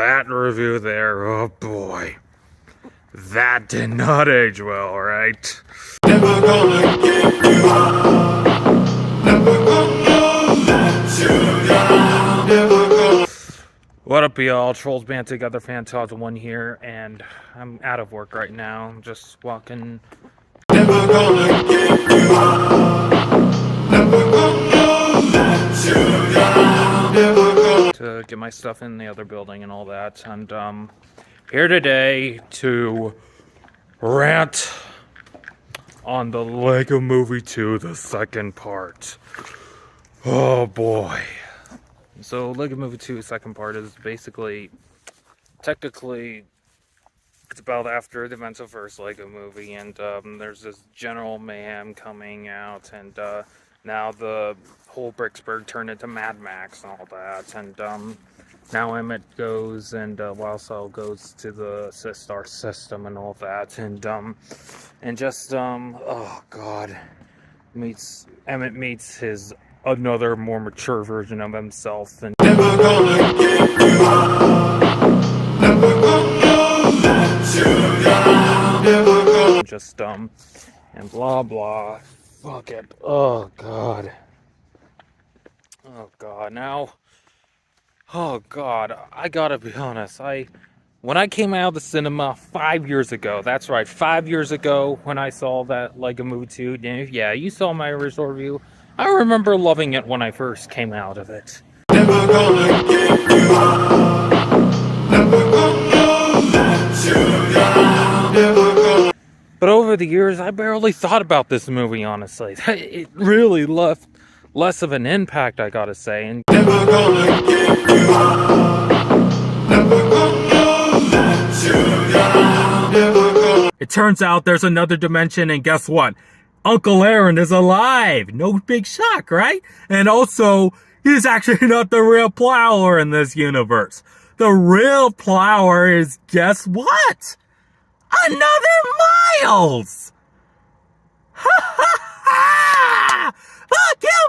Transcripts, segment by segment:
that review there, oh boy. That did not age well, right? Never gonna give you up. Never gonna let you down. Never gonna... What up, y'all? Trollsbandtogether Fan2001 here, and I'm out of work right now. I'm just walking. Never gonna give you up. Never gonna let you down. Never gonna... To get my stuff in the other building and all that, and here today to rant on the Lego Movie 2, the second part. Oh boy. So Lego Movie 2 second part is basically, technically, it's about after the events of first Lego movie, and there's this general mayhem coming out, and now the whole Bricksburg turned into Mad Max and all that, and now Emmett goes and Wildcell goes to the star system and all that, and just oh god, Emmett meets his another more mature version of himself, and never gonna give you up, never gonna let you down, never gonna just and blah blah, fuck it, oh god, now. Oh god, I gotta be honest, when I came out of the cinema 5 years ago, that's right, 5 years ago, when I saw that Lego Movie 2, yeah, you saw my original review, I remember loving it when I first came out of it. Never gonna give you up, never gonna let you down, never gonna... But over the years, I barely thought about this movie, honestly. It really left less of an impact, I gotta say, and never gonna give you up, never gonna let you down, never gonna... It turns out there's another dimension, and guess what? Uncle Aaron is alive! No big shock, right? And also, he's actually not the real Plower in this universe. The real Plower is, guess what? Another Miles! Ha ha ha! Fuck you,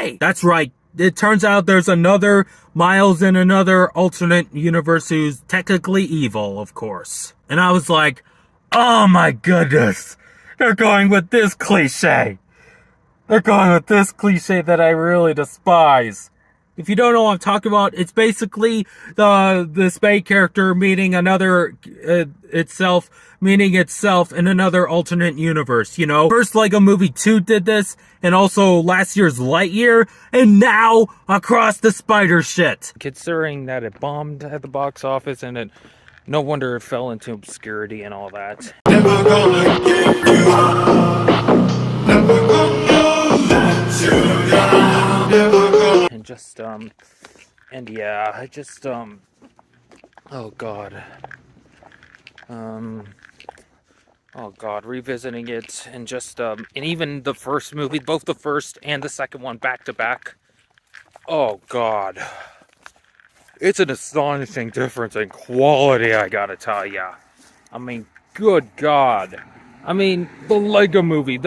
movie! That's right. It turns out there's another Miles in another alternate universe who's technically evil, of course. And I was like, oh my goodness. They're going with this cliche. They're going with this cliche that I really despise. If you don't know what I'm talking about, it's basically the Spade character meeting another itself in another alternate universe, you know? First Lego Movie 2 did this, and also last year's Lightyear, and now Across the Spider shit. Considering that it bombed at the box office, and no wonder it fell into obscurity and all that. Never gonna give you up, never gonna let you down, never gonna... And just, and yeah, I just, oh god. Oh god, revisiting it, and just, and even the first movie, both the first and the second one back to back. Oh god. It's an astonishing difference in quality, I gotta tell ya. I mean, good god. I mean, the Lego movie,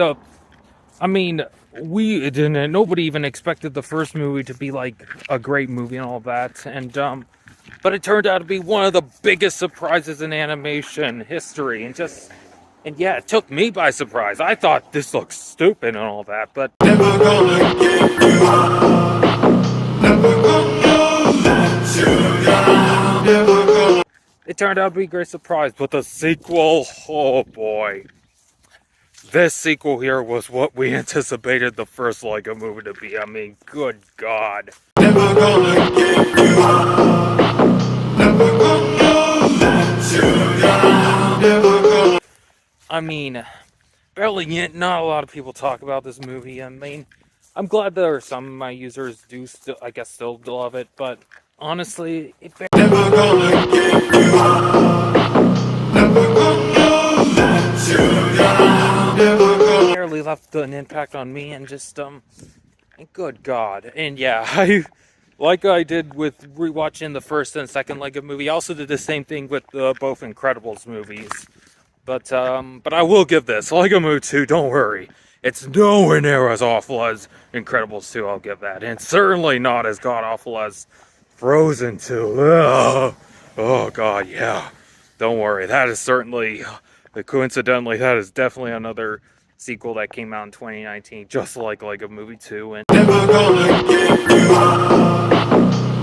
nobody even expected the first movie to be like a great movie and all that, and but it turned out to be one of the biggest surprises in animation history, and yeah, it took me by surprise. I thought this looked stupid and all that, but never gonna give you up, never gonna let you down, never gonna... It turned out to be a great surprise, but the sequel, oh boy. This sequel here was what we anticipated the first Lego movie to be. I mean, good god. Never gonna give you up, never gonna let you down, never gonna... I mean, barely yet, not a lot of people talk about this movie. I mean, I'm glad there are some of my users do still, I guess, still love it, but honestly, it never gonna give you up, never gonna let you down, never gonna... Barely left an impact on me, and just, and good god. And yeah, like I did with rewatching the first and second Lego movie, I also did the same thing with both Incredibles movies. But I will give this, Lego Movie 2, don't worry. It's nowhere near as awful as Incredibles 2, I'll give that. And certainly not as god-awful as Frozen 2. Ugh. Oh god, yeah. Don't worry, that is certainly, coincidentally, that is definitely another sequel that came out in 2019, just like Lego Movie 2. And never gonna give you up.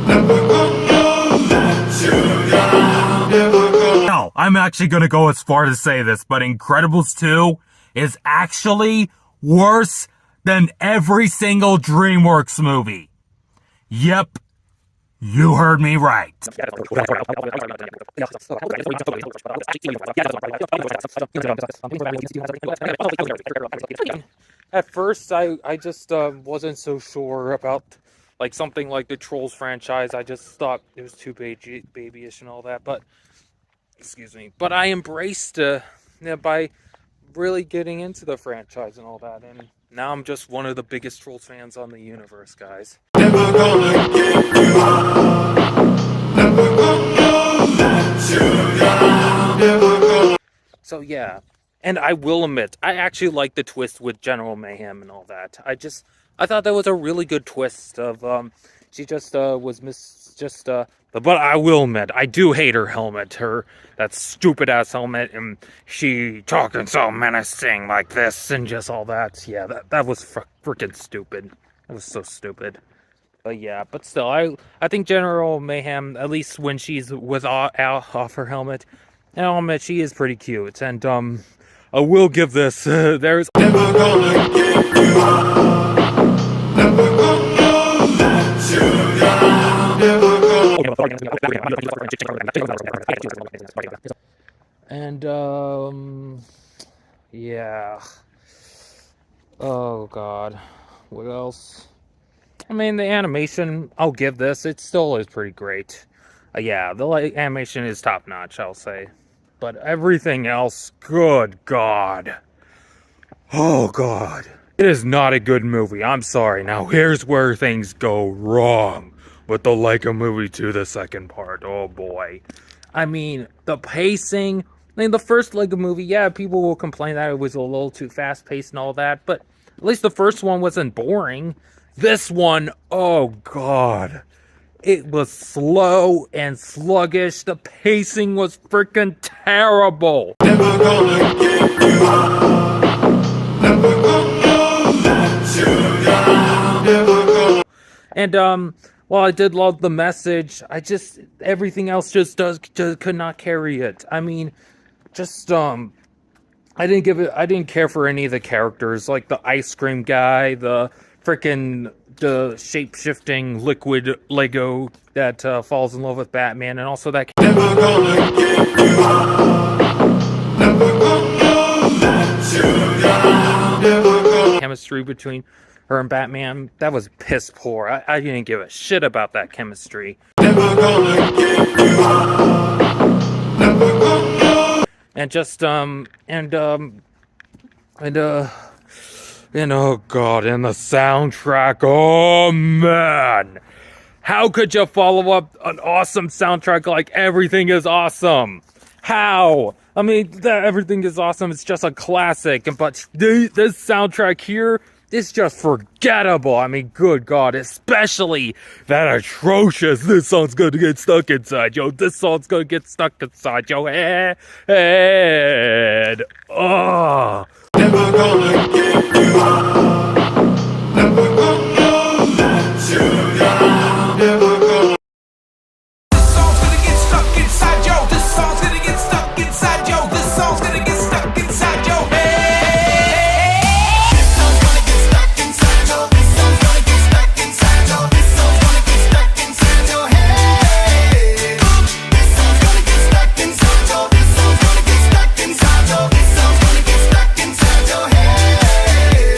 Never gonna let you down. Never gonna... No, I'm actually gonna go as far to say this, but Incredibles 2 is actually worse than every single DreamWorks movie. Yep. You heard me right. At first, I just wasn't so sure about like something like the Trolls franchise. I just thought it was too babyish and all that. But excuse me. But I embraced by really getting into the franchise and all that, and now I'm just one of the biggest Trolls fans on the universe, guys. Never gonna give you up. Never gonna let you down. Never gonna... So yeah, and I will admit, I actually like the twist with General Mayhem and all that. I thought that was a really good twist of she just but I will admit, I do hate her helmet, that stupid ass helmet, and she talking so menacing like this and just all that. Yeah, that was freaking stupid. That was so stupid. But yeah, but still, I think General Mayhem, at least when she's off her helmet, and I'll admit she is pretty cute. And I will give this. There's never gonna give you up. Never gonna let you down. Never gonna... And yeah. Oh god, what else? I mean, the animation, I'll give this. It still is pretty great. Yeah, the animation is top notch, I'll say. But everything else, good god. Oh god. It is not a good movie. I'm sorry. Now here's where things go wrong with the Lego Movie 2, the second part. Oh boy. I mean, the pacing. I mean, the first Lego Movie, yeah, people will complain that it was a little too fast paced and all that, but at least the first one wasn't boring. This one, oh god. It was slow and sluggish. The pacing was freaking terrible. Never gonna give you up. Never gonna let you down. Never gonna... And while I did love the message, everything else just could not carry it. I mean, I didn't care for any of the characters, like the ice cream guy, the shape-shifting liquid Lego that falls in love with Batman, and also that never gonna give you up. Never gonna let you down. Never gonna... Chemistry between her and Batman, that was piss poor. I didn't give a shit about that chemistry. Never gonna give you up. Never gonna... And and oh god, and the soundtrack, oh man! How could you follow up an awesome soundtrack like Everything Is Awesome? How? I mean, Everything Is Awesome, it's just a classic, but this soundtrack here is just forgettable. I mean, good god, especially that atrocious, this song's gonna get stuck inside, yo, this song's gonna get stuck inside, yo, head. Oh. Never gonna give you up. Never gonna let you down. Never gonna... This song's gonna get stuck inside, yo. This song's gonna get stuck inside, yo. This song's gonna get stuck inside, yo. Hey. This song's gonna get stuck inside, yo. This song's gonna get stuck inside, yo. This song's gonna get stuck inside, yo. Hey. This song's gonna get stuck inside, yo. This song's gonna get stuck inside, yo. This song's gonna get stuck inside your head.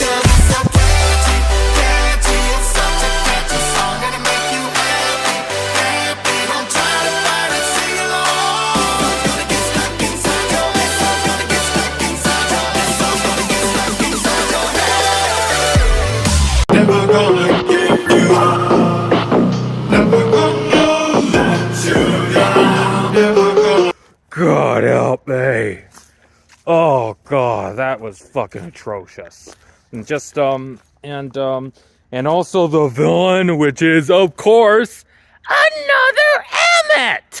It's so catchy, catchy. It's such a catchy song, gonna make you happy, happy. Don't try to fight it, sing along. It's gonna get stuck inside your head. This song's gonna get stuck inside your head. This song's gonna get stuck inside your head. Never gonna give you up. Never gonna let you down. Never gonna... God help me. Oh god, that was fucking atrocious. And and also the villain, which is of course another Emmett.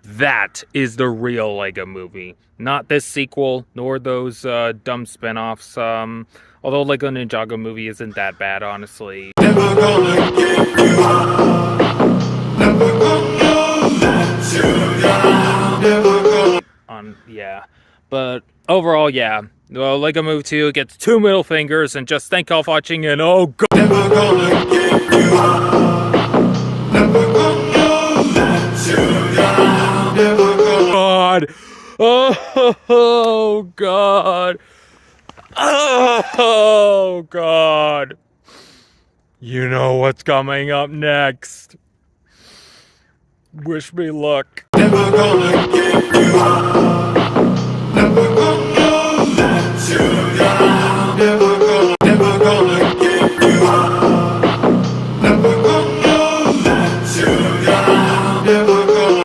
That is the real Lego movie. Not this sequel, nor those dumb spin-offs. Although Lego Ninjago movie isn't that bad, honestly. Never gonna give you up. Never gonna let you down. Never gonna. Yeah. But overall, yeah. Well, Lego Movie 2 gets 2 middle fingers, and just thank y'all for watching, and oh god. Never gonna give you up. Never gonna let you down. Never gonna. God. Oh god. Oh god. You know what's coming up next. Wish me luck. Never gonna give you up.